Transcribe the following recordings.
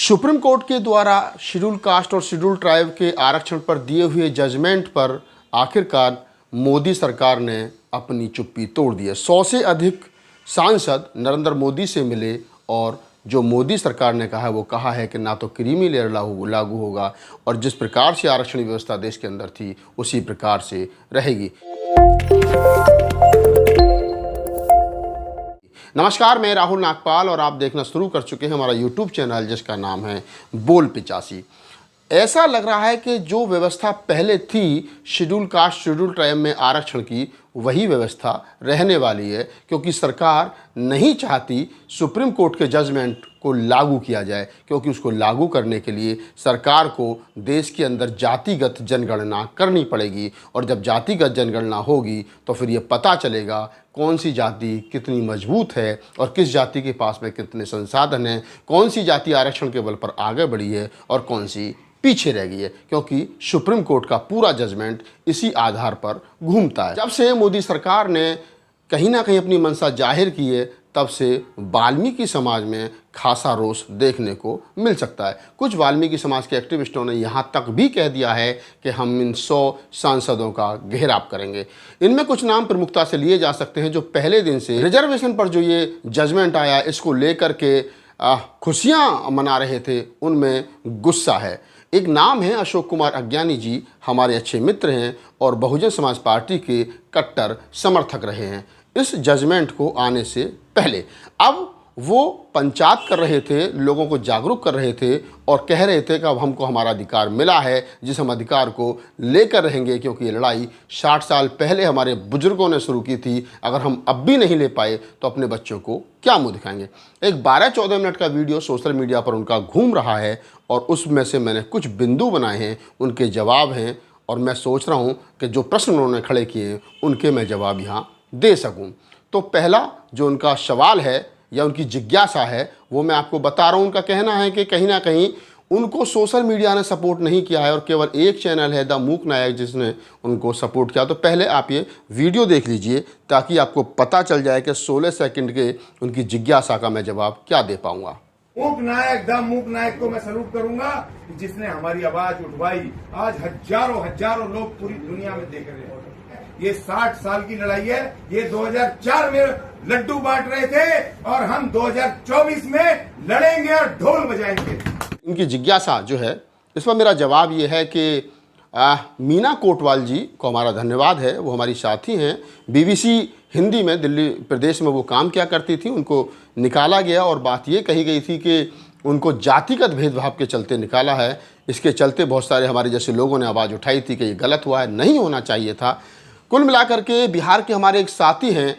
Supreme court के द्वारा schedule caste और शेड्यूल ट्राइब के आरक्षण पर दिए हुए जजमेंट पर आखिरकार मोदी सरकार ने अपनी चुप्पी तोड़ दी है। 100 से अधिक सांसद नरेंद्र मोदी से मिले और जो मोदी सरकार ने कहा है वो कहा है कि ना तो क्रीमी लेयर लागू होगा और जिस प्रकार से आरक्षण व्यवस्था देश के अंदर थी उसी प्रकार से रहेगी। नमस्कार, मैं राहुल नागपाल और आप देखना शुरू कर चुके हैं हमारा यूट्यूब चैनल जिसका नाम है बोल 85। ऐसा लग रहा है कि जो व्यवस्था पहले थी शेड्यूल कास्ट शेड्यूल ट्राइब में आरक्षण की वही व्यवस्था रहने वाली है, क्योंकि सरकार नहीं चाहती सुप्रीम कोर्ट के जजमेंट को लागू किया जाए, क्योंकि उसको लागू करने के लिए सरकार को देश के अंदर जातिगत जनगणना करनी पड़ेगी और जब जातिगत जनगणना होगी तो फिर ये पता चलेगा कौन सी जाति कितनी मजबूत है और किस जाति के पास में कितने संसाधन हैं, कौन सी जाति आरक्षण के बल पर आगे बढ़ी है और कौन सी पीछे रह गई है, क्योंकि सुप्रीम कोर्ट का पूरा जजमेंट इसी आधार पर घूमता है। जब से मोदी सरकार ने कहीं ना कहीं अपनी मंशा जाहिर की है तब से वाल्मीकि समाज में खासा रोष देखने को मिल सकता है। कुछ वाल्मीकि समाज के एक्टिविस्टों ने यहाँ तक भी कह दिया है कि हम इन 100 सांसदों का घेराव करेंगे। इनमें कुछ नाम प्रमुखता से लिए जा सकते हैं जो पहले दिन से रिजर्वेशन पर जो ये जजमेंट आया इसको लेकर के खुशियाँ मना रहे थे, उनमें गुस्सा है। एक नाम है अशोक कुमार अज्ञानी जी, हमारे अच्छे मित्र हैं और बहुजन समाज पार्टी के कट्टर समर्थक रहे हैं इस जजमेंट को आने से पहले। अब वो पंचायत कर रहे थे, लोगों को जागरूक कर रहे थे और कह रहे थे कि अब हमको हमारा अधिकार मिला है जिस हम अधिकार को लेकर रहेंगे, क्योंकि ये लड़ाई 60 साल पहले हमारे बुजुर्गों ने शुरू की थी। अगर हम अब भी नहीं ले पाए तो अपने बच्चों को क्या मुँह दिखाएंगे। एक 12-14 मिनट का वीडियो सोशल मीडिया पर उनका घूम रहा है और उसमें से मैंने कुछ बिंदु बनाए हैं, उनके जवाब हैं और मैं सोच रहा हूँ कि जो प्रश्न उन्होंने खड़े किए हैं उनके मैं जवाब यहाँ दे सकूँ। तो पहला जो उनका सवाल है या उनकी जिज्ञासा है वो मैं आपको बता रहा हूँ। उनका कहना है कि कहीं ना कहीं उनको सोशल मीडिया ने सपोर्ट नहीं किया है और केवल एक चैनल है द मूक नायक जिसने उनको सपोर्ट किया। तो पहले आप ये वीडियो देख लीजिए ताकि आपको पता चल जाए कि 16 सेकंड के उनकी जिज्ञासा का मैं जवाब क्या दे पाऊंगा। मूक नायक द मूक नायक को मैं सलूट करूंगा जिसने हमारी आवाज उठवाई। आज हजारों लोग पूरी दुनिया में देख रहे हैं। ये 60 साल की लड़ाई है। ये 2004 में लड्डू बांट रहे थे और हम 2024 में लड़ेंगे और ढोल बजाएंगे। इनकी जिज्ञासा जो है इस पर मेरा जवाब ये है कि मीना कोटवाल जी को हमारा धन्यवाद है। वो हमारी साथी हैं, BBC हिंदी में दिल्ली प्रदेश में वो काम किया करती थी, उनको निकाला गया और बात ये कही गई थी कि उनको जातिगत भेदभाव के चलते निकाला है। इसके चलते बहुत सारे हमारे जैसे लोगों ने आवाज़ उठाई थी कि ये गलत हुआ है, नहीं होना चाहिए था। कुल मिलाकर के बिहार के हमारे एक साथी हैं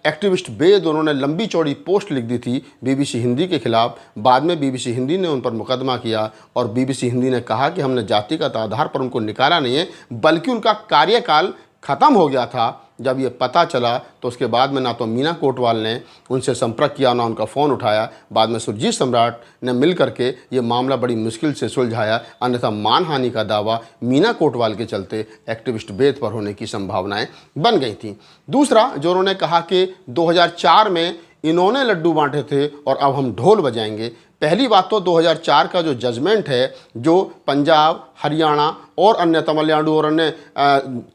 एक्टिविस्ट वेद, उन्होंने लंबी चौड़ी पोस्ट लिख दी थी BBC हिंदी के खिलाफ। बाद में BBC हिंदी ने उन पर मुकदमा किया और BBC हिंदी ने कहा कि हमने जातिगत आधार पर उनको निकाला नहीं है, बल्कि उनका कार्यकाल ख़त्म हो गया था। जब ये पता चला तो उसके बाद में ना तो मीना कोटवाल ने उनसे संपर्क किया ना उनका फ़ोन उठाया। बाद में सुरजीत सम्राट ने मिल करके ये मामला बड़ी मुश्किल से सुलझाया, अन्यथा मानहानि का दावा मीना कोटवाल के चलते एक्टिविस्ट वेद पर होने की संभावनाएं बन गई थी। दूसरा जो उन्होंने कहा कि 2004 में इन्होंने लड्डू बांटे थे और अब हम ढोल बजाएंगे। पहली बात तो 2004 का जो जजमेंट है जो पंजाब, हरियाणा और अन्य तमिलनाडु और अन्य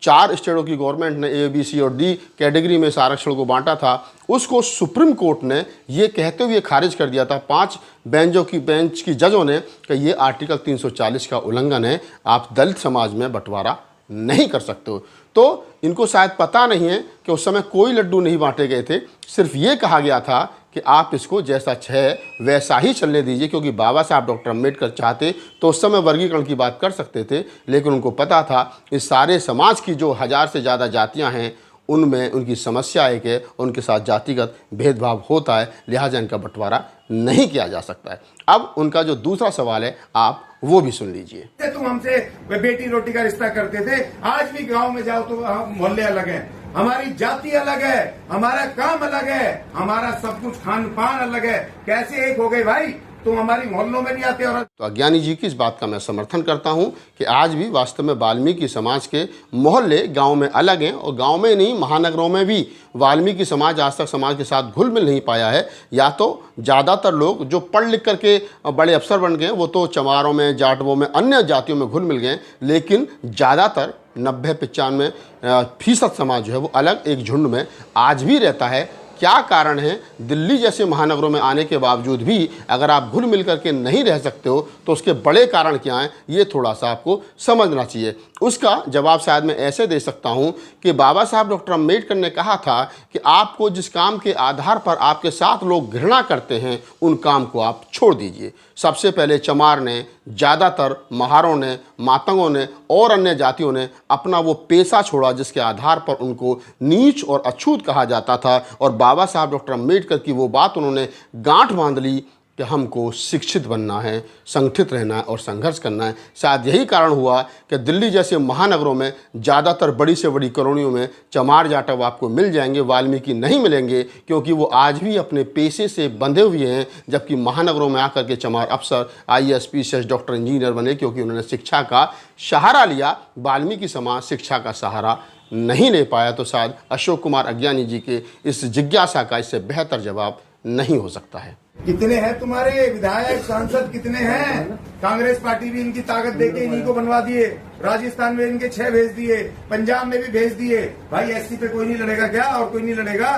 4 स्टेटों की गवर्नमेंट ने A, B, C और D कैटेगरी में इस आरक्षण को बांटा था, उसको सुप्रीम कोर्ट ने ये कहते हुए खारिज कर दिया था 5 बेंच की जजों ने कि ये आर्टिकल 340 का उल्लंघन है, आप दलित समाज में बंटवारा नहीं कर सकते हो। तो इनको शायद पता नहीं है कि उस समय कोई लड्डू नहीं बांटे गए थे, सिर्फ ये कहा गया था कि आप इसको जैसा है वैसा ही चलने दीजिए, क्योंकि बाबा साहब डॉक्टर अम्बेडकर चाहते तो उस समय वर्गीकरण की बात कर सकते थे, लेकिन उनको पता था इस सारे समाज की जो 1000 से ज़्यादा जातियां हैं उनमें उनकी समस्या है कि उनके साथ जातिगत भेदभाव होता है, लिहाजा इनका बंटवारा नहीं किया जा सकता है। अब उनका जो दूसरा सवाल है आप वो भी सुन लीजिए। तुम हमसे बेटी रोटी का रिश्ता करते थे, आज भी गांव में जाओ तो मोहल्ले अलग हैं, हमारी जाति अलग है, हमारा काम अलग है, हमारा सब कुछ खान पान अलग है। कैसे एक हो गए भाई? तुम हमारी मोहल्लों में नहीं आते। और तो अज्ञानी जी की इस बात का मैं समर्थन करता हूं कि आज भी वास्तव में वाल्मीकि समाज के मोहल्ले गांव में अलग हैं, और गांव में नहीं महानगरों में भी वाल्मीकि समाज आज तक समाज के साथ घुल मिल नहीं पाया है। या तो ज़्यादातर लोग जो पढ़ लिख करके बड़े अफसर बन गए वो तो चमारों में, जाटवों में, अन्य जातियों में घुल मिल गए, लेकिन ज़्यादातर 90-95% समाज जो है वो अलग एक झुंड में आज भी रहता है। क्या कारण है? दिल्ली जैसे महानगरों में आने के बावजूद भी अगर आप घुल मिल करके नहीं रह सकते हो तो उसके बड़े कारण क्या हैं, ये थोड़ा सा आपको समझना चाहिए। उसका जवाब शायद मैं ऐसे दे सकता हूं कि बाबा साहब डॉक्टर अम्बेडकर ने कहा था कि आपको जिस काम के आधार पर आपके साथ लोग घृणा करते हैं उन काम को आप छोड़ दीजिए। सबसे पहले चमार ने, ज़्यादातर महारों ने, मातंगों ने और अन्य जातियों ने अपना वो पेशा छोड़ा जिसके आधार पर उनको नीच और अछूत कहा जाता था, और बाबा साहब डॉक्टर अम्बेडकर की वो बात उन्होंने गांठ बांध ली कि हमको शिक्षित बनना है, संगठित रहना है और संघर्ष करना है। शायद यही कारण हुआ कि दिल्ली जैसे महानगरों में ज़्यादातर बड़ी से बड़ी कॉलोनियों में चमार जाटव आपको मिल जाएंगे, वाल्मीकि नहीं मिलेंगे, क्योंकि वो आज भी अपने पेशे से बंधे हुए हैं। जबकि महानगरों में आकर के चमार अफसर, IAS, PCS, डॉक्टर, इंजीनियर बने क्योंकि उन्होंने शिक्षा का सहारा लिया। वाल्मीकि समाज शिक्षा का सहारा नहीं ले पाया। तो शायद अशोक कुमार अज्ञानी जी के इस जिज्ञासा का इससे बेहतर जवाब नहीं हो सकता है। कितने हैं तुम्हारे विधायक, सांसद कितने हैं? कांग्रेस पार्टी भी इनकी ताकत देके इन्हीं को बनवा दिए। राजस्थान में इनके 6 भेज दिए, पंजाब में भी भेज दिए। भाई SC पे कोई नहीं लड़ेगा क्या? और कोई नहीं लड़ेगा?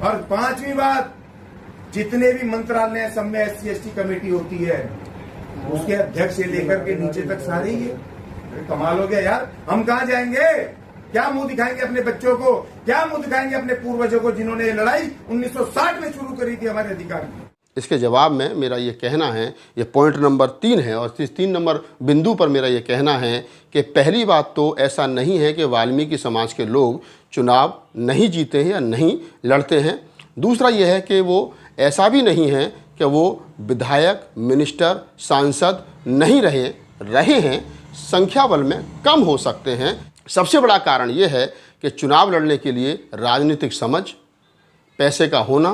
और 5वीं बात, जितने भी मंत्रालय हैं सब में SC ST कमेटी होती है, उसके अध्यक्ष से लेकर के नीचे तक सारे ही है। कमाल हो गया यार। हम कहाँ जाएंगे? क्या मुंह दिखाएंगे अपने बच्चों को? क्या मुंह दिखाएंगे अपने पूर्वजों को जिन्होंने ये लड़ाई 1960 में शुरू करी थी हमारे अधिकार की? इसके जवाब में मेरा ये कहना है, ये पॉइंट नंबर 3 है, और इस 3 नंबर बिंदु पर मेरा ये कहना है कि पहली बात तो ऐसा नहीं है कि वाल्मीकि समाज के लोग चुनाव नहीं जीते हैं या नहीं लड़ते हैं। दूसरा ये है कि वो ऐसा भी नहीं है कि वो विधायक, मिनिस्टर, सांसद नहीं रहे हैं, संख्या बल में कम हो सकते हैं। सबसे बड़ा कारण ये है कि चुनाव लड़ने के लिए राजनीतिक समझ, पैसे का होना,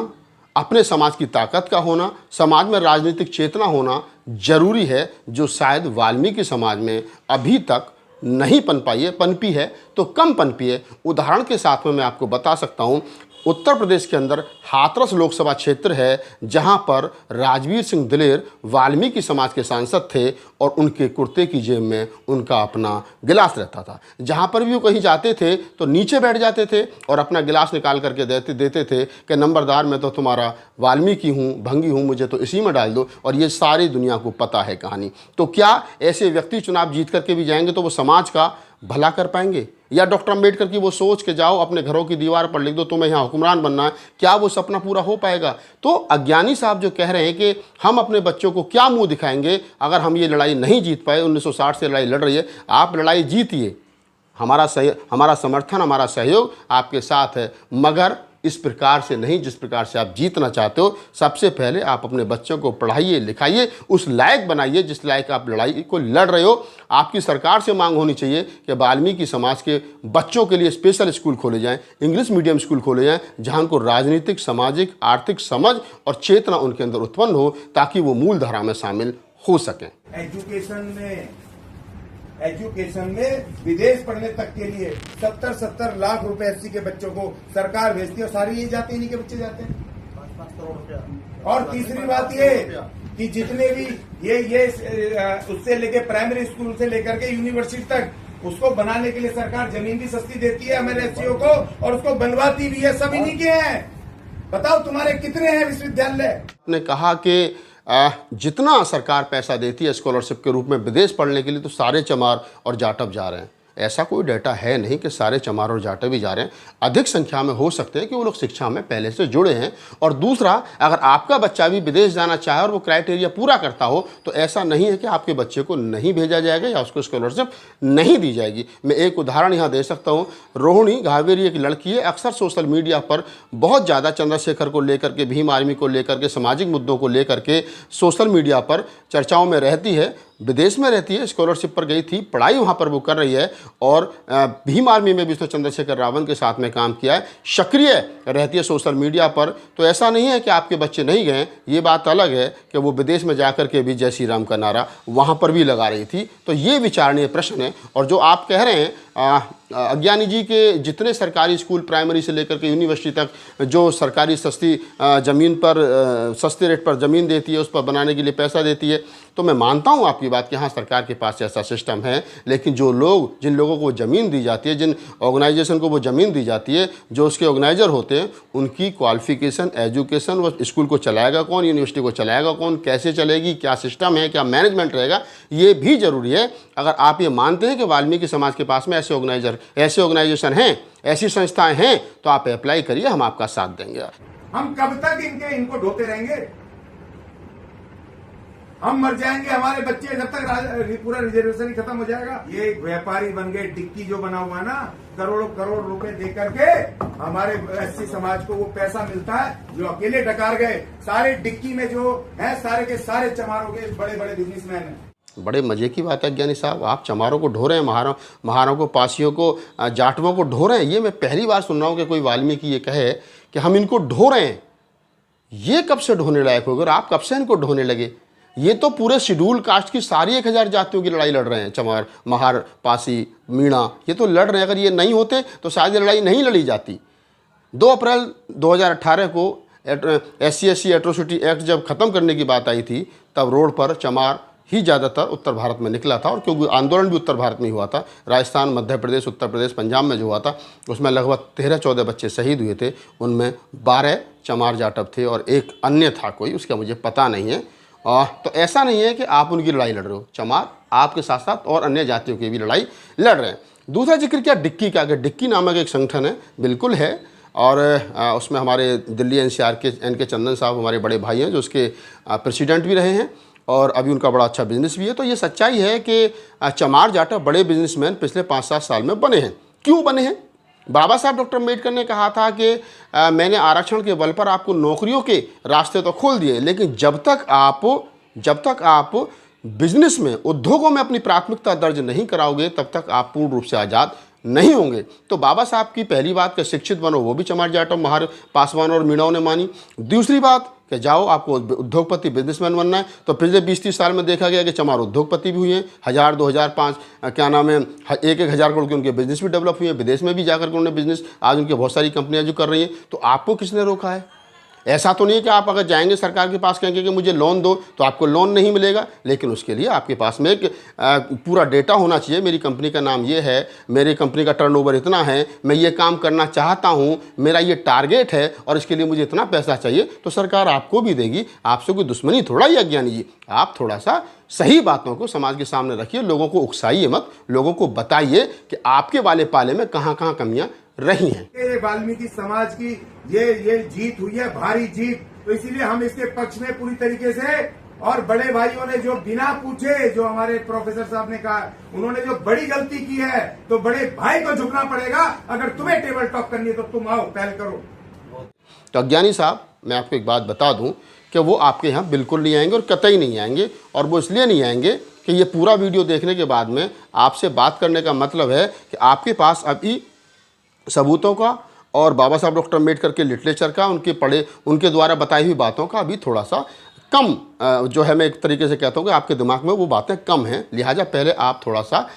अपने समाज की ताकत का होना, समाज में राजनीतिक चेतना होना जरूरी है, जो शायद वाल्मीकि समाज में अभी तक नहीं पनपी है तो कम पनपी है। उदाहरण के साथ में मैं आपको बता सकता हूँ, उत्तर प्रदेश के अंदर हाथरस लोकसभा क्षेत्र है जहां पर राजवीर सिंह दिलेर वाल्मीकि समाज के सांसद थे, और उनके कुर्ते की जेब में उनका अपना गिलास रहता था। जहां पर भी वो कहीं जाते थे तो नीचे बैठ जाते थे और अपना गिलास निकाल करके देते थे कि नंबरदार, मैं तो तुम्हारा वाल्मीकि हूँ, भंगी हूँ, मुझे तो इसी में डाल दो। और ये सारी दुनिया को पता है कहानी। तो क्या ऐसे व्यक्ति चुनाव जीत करके भी जाएंगे तो वो समाज का भला कर पाएंगे? या डॉक्टर अम्बेडकर की वो सोच के जाओ अपने घरों की दीवार पर लिख दो तुम्हें यहाँ हुक्मरान बनना है, क्या वो सपना पूरा हो पाएगा? तो अज्ञानी साहब जो कह रहे हैं कि हम अपने बच्चों को क्या मुंह दिखाएंगे अगर हम ये लड़ाई नहीं जीत पाए, 1960 से लड़ाई लड़ रही है, आप लड़ाई जीतिए, हमारा समर्थन, हमारा सहयोग आपके साथ है, मगर इस प्रकार से नहीं जिस प्रकार से आप जीतना चाहते हो। सबसे पहले आप अपने बच्चों को पढ़ाइए, लिखाइए, उस लायक बनाइए जिस लायक आप लड़ाई को लड़ रहे हो। आपकी सरकार से मांग होनी चाहिए कि वाल्मीकि समाज के बच्चों के लिए स्पेशल स्कूल खोले जाएं, इंग्लिश मीडियम स्कूल खोले जाएं, जहां उनको राजनीतिक, सामाजिक, आर्थिक समझ और चेतना उनके अंदर उत्पन्न हो ताकि वो मूल धारा में शामिल हो सकें। एजुकेशन में विदेश पढ़ने तक के लिए 70 लाख रुपए SC के बच्चों को सरकार भेजती है, और सारी ये जाते, इन्हीं के बच्चे जाते हैं। 5 करोड़ रुपया। और तीसरी बात ये कि जितने भी ये उससे लेके प्राइमरी स्कूल से लेकर के यूनिवर्सिटी तक, उसको बनाने के लिए सरकार जमीन भी सस्ती देती है हमारे SCO को, और उसको बनवाती भी है। सब इन्हीं के हैं। बताओ तुम्हारे कितने हैं विश्वविद्यालय? ने कहा कि जितना सरकार पैसा देती है स्कॉलरशिप के रूप में विदेश पढ़ने के लिए, तो सारे चमार और जाटव जा रहे हैं। ऐसा कोई डाटा है नहीं कि सारे चमार और जाटव भी जा रहे हैं। अधिक संख्या में हो सकते हैं कि वो लोग शिक्षा में पहले से जुड़े हैं। और दूसरा, अगर आपका बच्चा भी विदेश जाना चाहे और वो क्राइटेरिया पूरा करता हो तो ऐसा नहीं है कि आपके बच्चे को नहीं भेजा जाएगा या उसको स्कॉलरशिप नहीं दी जाएगी। मैं एक उदाहरण यहाँ दे सकता हूँ। रोहिणी घावेरी एक लड़की है, अक्सर सोशल मीडिया पर बहुत ज़्यादा चंद्रशेखर को लेकर के, भीम आर्मी को लेकर के, सामाजिक मुद्दों को लेकर के सोशल मीडिया पर चर्चाओं में रहती है। विदेश में रहती है, स्कॉलरशिप पर गई थी, पढ़ाई वहाँ पर वो कर रही है और भीम आर्मी में भी उसने चंद्रशेखर रावत के साथ में काम किया है, सक्रिय रहती है सोशल मीडिया पर। तो ऐसा नहीं है कि आपके बच्चे नहीं गए, ये बात अलग है कि वो विदेश में जाकर के भी जय श्री राम का नारा वहाँ पर भी लगा रही थी। तो ये विचारणीय प्रश्न है। और जो आप कह रहे हैं अज्ञानी जी के जितने सरकारी स्कूल प्राइमरी से लेकर के यूनिवर्सिटी तक जो सरकारी सस्ती ज़मीन पर सस्ते रेट पर ज़मीन देती है, उस पर बनाने के लिए पैसा देती है, तो मैं मानता हूँ आपकी बात कि हाँ सरकार के पास ऐसा सिस्टम है। लेकिन जो लोग, जिन लोगों को ज़मीन दी जाती है, जिन ऑर्गेनाइजेशन को वो ज़मीन दी जाती है, जो उसके ऑर्गेनाइजर होते हैं, उनकी क्वालिफिकेशन, एजुकेशन, वो स्कूल को चलाएगा कौन, यूनिवर्सिटी को चलाएगा कौन, कैसे चलेगी, क्या सिस्टम है, क्या मैनेजमेंट रहेगा, ये भी ज़रूरी है। अगर आप ये मानते हैं कि वाल्मीकि समाज के पास में ऐसे ऑर्गेनाइजेशन हैं, ऐसी संस्थाएं हैं, तो आप अप्लाई करिए, हम आपका साथ देंगे। हम कब तक इनको ढोते रहेंगे? हम मर जाएंगे, हमारे बच्चे जब तक पूरा रिजर्वेशन ही खत्म हो जाएगा। ये व्यापारी बन गए, टिक्की जो बना हुआ है ना, करोड़ों करोड़ रुपए दे करके हमारे एससी समाज को वो पैसा मिलता है जो अकेले डकार गए। सारे डिक्की में जो है सारे के सारे चमारों के बड़े बड़े बिजनेसमैन हैं। बड़े मजे की बात है ज्ञानी साहब, आप चमारों को ढो रहे हैं, महारों को, पासियों को, जाटवों को ढो रहे हैं। ये मैं पहली बार सुन रहा हूँ कि कोई वाल्मीकि ये कहे कि हम इनको ढो रहे हैं। ये कब से ढोने लायक होगा? और आप कब से इनको ढोने लगे? ये तो पूरे शेड्यूल कास्ट की सारी 1000 जातियों की लड़ाई लड़ रहे हैं, चमार, महार, पासी, मीणा, ये तो लड़ रहे हैं। अगर ये नहीं होते तो शायद ये लड़ाई नहीं लड़ी जाती। 2 अप्रैल 2018 को SC/ST एट्रोसिटी एक्ट जब ख़त्म करने की बात आई थी, तब रोड पर चमार ही ज़्यादातर उत्तर भारत में निकला था। और क्योंकि आंदोलन भी उत्तर भारत में हुआ था, राजस्थान, मध्य प्रदेश, उत्तर प्रदेश, पंजाब में जो हुआ था, उसमें लगभग 13-14 बच्चे शहीद हुए थे। उनमें 12 चमार जाटव थे और एक अन्य था कोई, उसका मुझे पता नहीं है। तो ऐसा नहीं है कि आप उनकी लड़ाई लड़ रहे हो, चमार आपके साथ साथ और अन्य जातियों की भी लड़ाई लड़ रहे हैं। दूसरा जिक्र किया डिक्की का, कि डिक्की नामक एक संगठन है, बिल्कुल है। और उसमें हमारे दिल्ली NCR के NK चंदन साहब हमारे बड़े भाई हैं, जो उसके प्रेसिडेंट भी रहे हैं और अभी उनका बड़ा अच्छा बिजनेस भी है। तो ये सच्चाई है कि चमार जाटव बड़े बिजनेसमैन पिछले 5-7 साल में बने हैं। क्यों बने हैं? बाबा साहब डॉक्टर अम्बेडकर ने कहा था कि मैंने आरक्षण के बल पर आपको नौकरियों के रास्ते तो खोल दिए, लेकिन जब तक आप बिजनेस में, उद्योगों में अपनी प्राथमिकता दर्ज नहीं कराओगे, तब तक आप पूर्ण रूप से आज़ाद नहीं होंगे। तो बाबा साहब की पहली बात कि शिक्षित बनो, वो भी चमार जाटव, महार, पासवान और मीणाओं ने मानी। दूसरी बात कि जाओ आपको उद्योगपति, बिजनेसमैन बनना है, तो पिछले 20-30 साल में देखा गया कि चमार उद्योगपति भी हुए हैं। 1000, 2000, 5 क्या नाम है, 1-1000 करोड़ के उनके बिजनेस भी डेवलप हुए हैं। विदेश में भी जाकर के उन्होंने बिजनेस, आज उनकी बहुत सारी कंपनियां जो कर रही हैं। तो आपको किसने रोका है? ऐसा तो नहीं है कि आप अगर जाएंगे सरकार के पास, कहेंगे कि मुझे लोन दो, तो आपको लोन नहीं मिलेगा। लेकिन उसके लिए आपके पास में एक पूरा डेटा होना चाहिए। मेरी कंपनी का नाम ये है, मेरी कंपनी का टर्नओवर इतना है, मैं ये काम करना चाहता हूँ, मेरा ये टारगेट है और इसके लिए मुझे इतना पैसा चाहिए, तो सरकार आपको भी देगी। आपसे कोई दुश्मनी थोड़ा ही अज्ञानी जी। आप थोड़ा सा सही बातों को समाज के सामने रखिए, लोगों को उकसाइए मत, लोगों को बताइए कि आपके वाले पाले में कहाँ कहाँ कमियाँ रही हैं। ये वाल्मीकि समाज की ये जीत हुई है, भारी जीत। तो इसीलिए हम इसके पक्ष में पूरी तरीके से, और बड़े भाइयों ने जो बिना पूछे, जो हमारे प्रोफेसर साहब ने कहा, उन्होंने जो बड़ी गलती की है, तो बड़े भाई को झुकना पड़ेगा। अगर तुम्हें टेबल टॉक करनी है तो तुम आओ, पहल करो। तो अज्ञानी साहब, मैं आपको एक बात बता दूं कि वो आपके यहाँ बिल्कुल नहीं आएंगे और कतई नहीं आएंगे। और वो इसलिए नहीं आएंगे कि ये पूरा वीडियो देखने के बाद में आपसे बात करने का मतलब है कि आपके पास अभी सबूतों का और बाबा साहब डॉक्टर अम्बेडकर के लिटरेचर का, उनके द्वारा बताई हुई बातों का अभी थोड़ा सा कम जो है, मैं एक तरीके से कहता हूँ कि आपके दिमाग में वो बातें कम हैं। लिहाजा पहले आप थोड़ा सा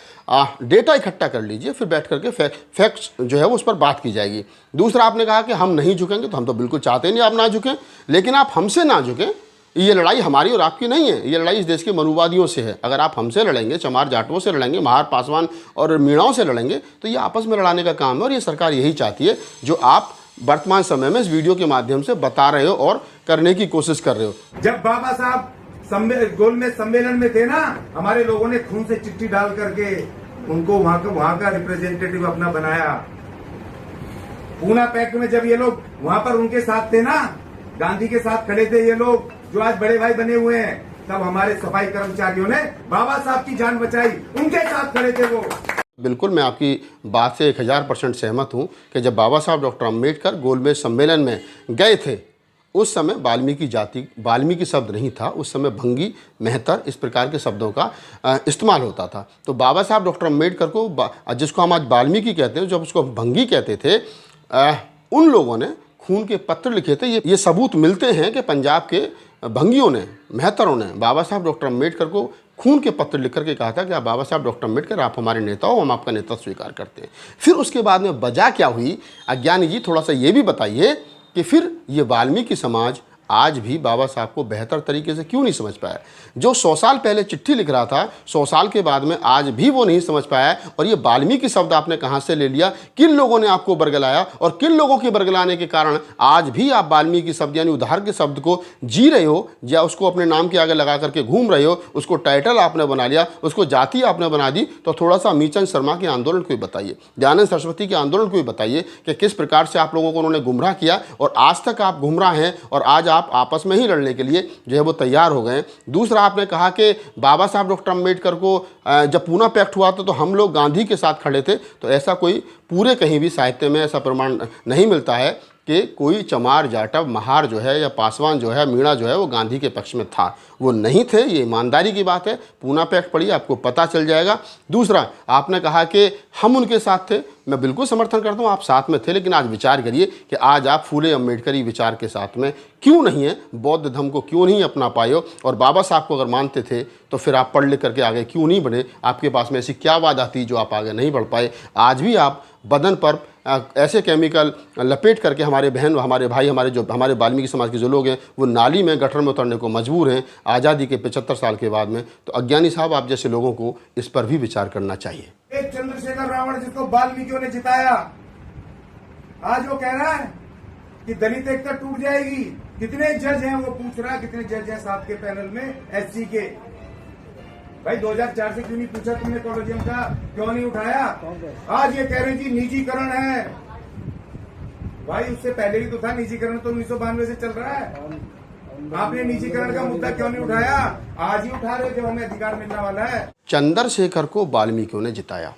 डेटा इकट्ठा कर लीजिए, फिर बैठ करके फैक्ट्स जो है वो उस पर बात की जाएगी। दूसरा, आपने कहा कि हम नहीं झुकेंगे, तो हम तो बिल्कुल चाहते नहीं आप ना झुकें, लेकिन आप हमसे ना झुकें। ये लड़ाई हमारी और आपकी नहीं है, ये लड़ाई इस देश के मनुवादियों से है। अगर आप हमसे लड़ेंगे, चमार जाटवों से लड़ेंगे, महार, पासवान और मीणाओं से लड़ेंगे, तो ये आपस में लड़ाने का काम है। और ये सरकार यही चाहती है जो आप वर्तमान समय में इस वीडियो के माध्यम से बता रहे हो और करने की कोशिश कर रहे हो। जब बाबा साहब गोलमेज सम्मेलन में थे ना, हमारे लोगों ने खून से चिट्ठी डाल करके उनको वहां का रिप्रेजेंटेटिव अपना बनाया। पूना पैक्ट में जब ये लोग वहां पर उनके साथ थे ना, गांधी के साथ खड़े थे ये लोग, जो आज बड़े भाई बने हुए हैं, तब हमारे सफाई कर्मचारियों ने बाबा साहब की जान बचाई, उनके साथ खड़े थे वो। बिल्कुल, मैं आपकी बात से 1000% सहमत हूँ कि जब बाबा साहब डॉक्टर अम्बेडकर गोलमेज सम्मेलन में गए थे, उस समय वाल्मीकि शब्द नहीं था, उस समय भंगी, मेहतर इस प्रकार के शब्दों का इस्तेमाल होता था। तो बाबा साहब डॉक्टर अम्बेडकर को, जिसको हम आज वाल्मीकि कहते हैं, जब उसको भंगी कहते थे, उन लोगों ने खून के पत्र लिखे थे। ये सबूत मिलते हैं कि पंजाब के भंगियों ने, मेहतरों ने बाबा साहब डॉक्टर अम्बेडकर को खून के पत्र लिख करके कहा था कि आप बाबा साहब डॉक्टर अम्बेडकर, आप हमारे नेता हो, हम आपका नेता स्वीकार करते हैं। फिर उसके बाद में वजह क्या हुई, अज्ञानी जी थोड़ा सा ये भी बताइए कि फिर ये वाल्मीकि समाज आज भी बाबा साहब को बेहतर तरीके से क्यों नहीं समझ पाया। जो 100 साल पहले चिट्ठी लिख रहा था, 100 साल के बाद में आज भी वो नहीं समझ पाया। और ये वाल्मीकि शब्द आपने कहाँ से ले लिया, किन लोगों ने आपको बरगलाया, और किन लोगों के बरगलाने के कारण आज भी आप वाल्मीकि शब्द यानी उद्धार के शब्द को जी रहे हो, या उसको अपने नाम के आगे लगा करके घूम रहे हो, उसको टाइटल आपने बना लिया, उसको जाति आपने बना दी। तो थोड़ा सा मीचंद शर्मा के आंदोलन को भी बताइए, दयानंद सरस्वती के आंदोलन को भी बताइए कि किस प्रकार से आप लोगों को उन्होंने गुमराह किया, और आज तक आप गुमराह हैं, और आज आप आपस में ही लड़ने के लिए जो है वो तैयार हो गए। दूसरा, आपने कहा कि बाबा साहब डॉक्टर अम्बेडकर को जब पूना पैक्ट हुआ था तो हम लोग गांधी के साथ खड़े थे। तो ऐसा कोई पूरे कहीं भी साहित्य में ऐसा प्रमाण नहीं मिलता है कि कोई चमार, जाटव, महार जो है या पासवान जो है, मीणा जो है वो गांधी के पक्ष में था, वो नहीं थे। ये ईमानदारी की बात है। पूना पैक्ट पढ़िए, आपको पता चल जाएगा। दूसरा, आपने कहा कि हम उनके साथ थे, मैं बिल्कुल समर्थन करता हूँ, आप साथ में थे, लेकिन आज विचार करिए कि आज आप फूले अम्बेडकरी विचार के साथ में क्यों नहीं है, बौद्ध धर्म को क्यों नहीं अपना पाए हो, और बाबा साहब को अगर मानते थे तो फिर आप पढ़ लिख करके आगे क्यों नहीं बढ़े। आपके पास में ऐसी क्या बात आती जो आप आगे नहीं बढ़ पाए। आज भी आप बदन पर ऐसे केमिकल लपेट करके हमारे बहन, हमारे भाई, हमारे वाल्मीकि समाज के जो लोग हैं वो नाली में, गटर में उतरने को मजबूर हैं आज़ादी के 75 साल के बाद में। तो अज्ञानी साहब, आप जैसे लोगों को इस पर भी विचार करना चाहिए। एक चंद्रशेखर रावण जिसको वाल्मीकियों ने जिताया, आज वो कह रहा है कि दलित एकता टूट जाएगी। कितने जज हैं, वो पूछ रहा है कितने जज हैं साहब के पैनल में एससी के। भाई 2004 से क्यों नहीं पूछा तुमने कॉलेजियम का, क्यों नहीं उठाया? आज ये कह रहे हैं जी निजीकरण है। भाई उससे पहले भी तो था निजीकरण, तो 1992 से चल रहा है। आपने निजीकरण का मुद्दा क्यों नहीं उठाया? आज ही उठा रहे जब हमें अधिकार मिलने वाला है। चंद्रशेखर को वाल्मीकियों ने जिताया।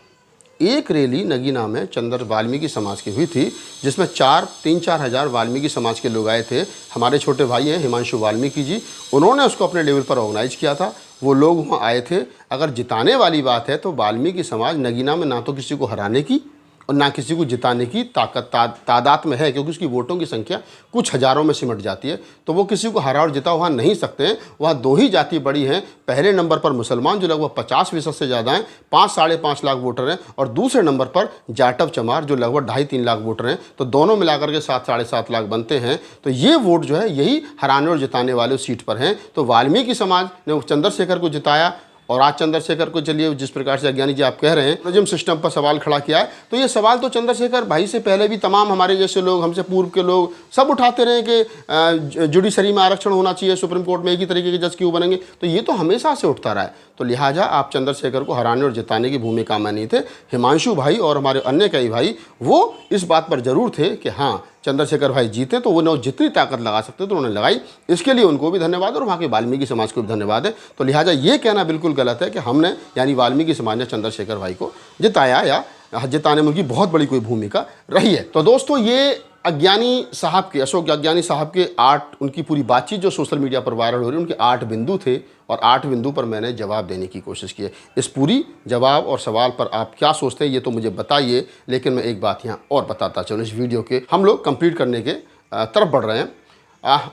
एक रैली नगीना में वाल्मीकि समाज की हुई थी, जिसमें 3-4 हज़ार वाल्मीकि समाज के लोग आए थे। हमारे छोटे भाई हैं हिमांशु वाल्मीकि जी, उन्होंने उसको अपने लेवल पर ऑर्गेनाइज किया था। वो लोग वहाँ आए थे। अगर जिताने वाली बात है तो वाल्मीकि समाज नगीना में ना तो किसी को हराने की और ना किसी को जिताने की तादाद में है, क्योंकि उसकी वोटों की संख्या कुछ हज़ारों में सिमट जाती है। तो वो किसी को हरा और जिता वहाँ नहीं सकते हैं। वहाँ 2 ही जाति बड़ी हैं। पहले नंबर पर मुसलमान जो लगभग 50% से ज़्यादा हैं, 5-5.5 लाख वोटर हैं, और दूसरे नंबर पर जाटव चमार जो लगभग 2.5-3 लाख वोटर हैं। तो दोनों मिलाकर के 7-7.5 लाख बनते हैं। तो ये वोट जो है यही हराने और जिताने वाले सीट पर हैं। तो वाल्मीकि समाज ने चंद्रशेखर को जिताया। और आज चंद्रशेखर को, चलिए जिस प्रकार से अज्ञानी जी आप कह रहे हैं रिजम सिस्टम पर सवाल खड़ा किया है, तो ये सवाल तो चंद्रशेखर भाई से पहले भी तमाम हमारे जैसे लोग, हमसे पूर्व के लोग सब उठाते रहे कि जुडिशरी में आरक्षण होना चाहिए, सुप्रीम कोर्ट में एक ही तरीके के जज क्यों बनेंगे। तो ये तो हमेशा से उठता रहा है। तो लिहाजा आप चंद्रशेखर को हराने और जिताने की भूमिका में नहीं थे। हिमांशु भाई और हमारे अन्य कई भाई वो इस बात पर जरूर थे कि हाँ चंद्रशेखर भाई जीते, तो वो जितनी ताकत लगा सकते तो उन्होंने लगाई। इसके लिए उनको भी धन्यवाद और वहाँ के वाल्मीकि समाज को भी धन्यवाद है। तो लिहाजा ये कहना बिल्कुल गलत है कि हमने यानी वाल्मीकि समाज ने चंद्रशेखर भाई को जिताया या जिताने में उनकी बहुत बड़ी कोई भूमिका रही है। तो दोस्तों, ये अज्ञानी साहब के, अशोक अज्ञानी साहब के 8 उनकी पूरी बातचीत जो सोशल मीडिया पर वायरल हो रही है, उनके 8 बिंदु थे और 8 बिंदु पर मैंने जवाब देने की कोशिश की है। इस पूरी जवाब और सवाल पर आप क्या सोचते हैं ये तो मुझे बताइए, लेकिन मैं एक बात यहाँ और बताता चलूँ। इस वीडियो के हम लोग कंप्लीट करने के तरफ बढ़ रहे हैं।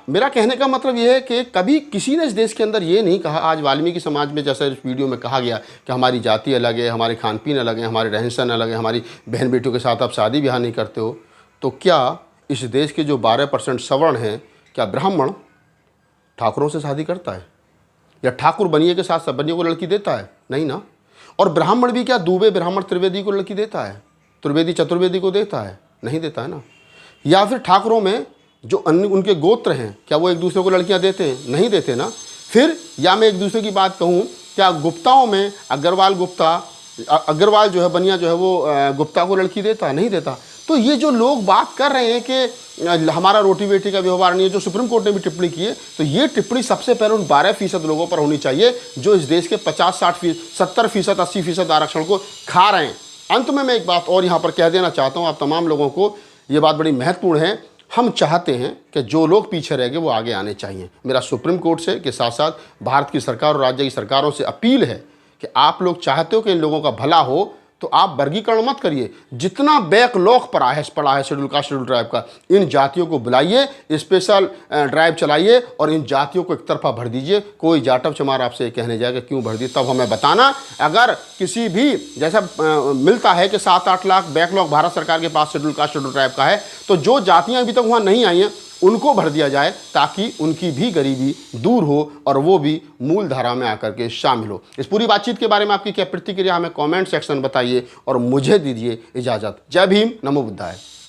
मेरा कहने का मतलब ये है कि कभी किसी ने इस देश के अंदर ये नहीं कहा, आज वाल्मीकि समाज में जैसा इस वीडियो में कहा गया कि हमारी जाति अलग है, हमारे खान पीन अलग है, हमारे रहन सहन अलग है, हमारी बहन बेटियों के साथ आप शादी ब्याह नहीं करते हो। तो क्या इस देश के जो 12% सवर्ण हैं, क्या ब्राह्मण ठाकुरों से शादी करता है? या ठाकुर बनिए के साथ सब बनिए को लड़की देता है? नहीं ना। और ब्राह्मण भी क्या दूबे ब्राह्मण त्रिवेदी को लड़की देता है? त्रिवेदी चतुर्वेदी को देता है? नहीं देता है ना। या फिर ठाकुरों में जो अन्य उनके गोत्र हैं, क्या वो एक दूसरे को लड़कियां देते हैं? नहीं देते ना। फिर या मैं एक दूसरे की बात कहूँ, क्या गुप्ताओं में अग्रवाल जो है बनिया जो है वो गुप्ता को लड़की देता? नहीं देता। तो ये जो लोग बात कर रहे हैं कि हमारा रोटी बेटी का व्यवहार नहीं है, जो सुप्रीम कोर्ट ने भी टिप्पणी की है, तो ये टिप्पणी सबसे पहले उन 12% लोगों पर होनी चाहिए जो इस देश के 50-60%, 70%, 80% आरक्षण को खा रहे हैं। अंत में मैं एक बात और यहाँ पर कह देना चाहता हूँ आप तमाम लोगों को, ये बात बड़ी महत्वपूर्ण है। हम चाहते हैं कि जो लोग पीछे रह गए वो आगे आने चाहिए। मेरा सुप्रीम कोर्ट से के साथ साथ भारत की सरकार और राज्य की सरकारों से अपील है कि आप लोग चाहते हो कि इन लोगों का भला हो तो आप वर्गीकरण मत करिए। जितना बैकलॉग पड़ा है शेड्यूल कास्ट शेड्यूल ट्राइब का, इन जातियों को बुलाइए, स्पेशल ड्राइव चलाइए और इन जातियों को एक तरफा भर दीजिए। कोई जाटव चमार आपसे ये कहने जाएगा क्यों भर दी, तब हमें बताना। अगर किसी भी जैसा मिलता है कि 7-8 लाख बैकलॉग भारत सरकार के पास शेड्यूल कास्ट शेड्यूल ट्राइब का है, तो जो जातियाँ अभी तक वहाँ नहीं आई हैं उनको भर दिया जाए ताकि उनकी भी गरीबी दूर हो और वो भी मूल धारा में आकर के शामिल हो। इस पूरी बातचीत के बारे में आपकी क्या प्रतिक्रिया हमें कमेंट सेक्शन बताइए और मुझे दीजिए इजाज़त। जय भीम, नमो बुद्धाय।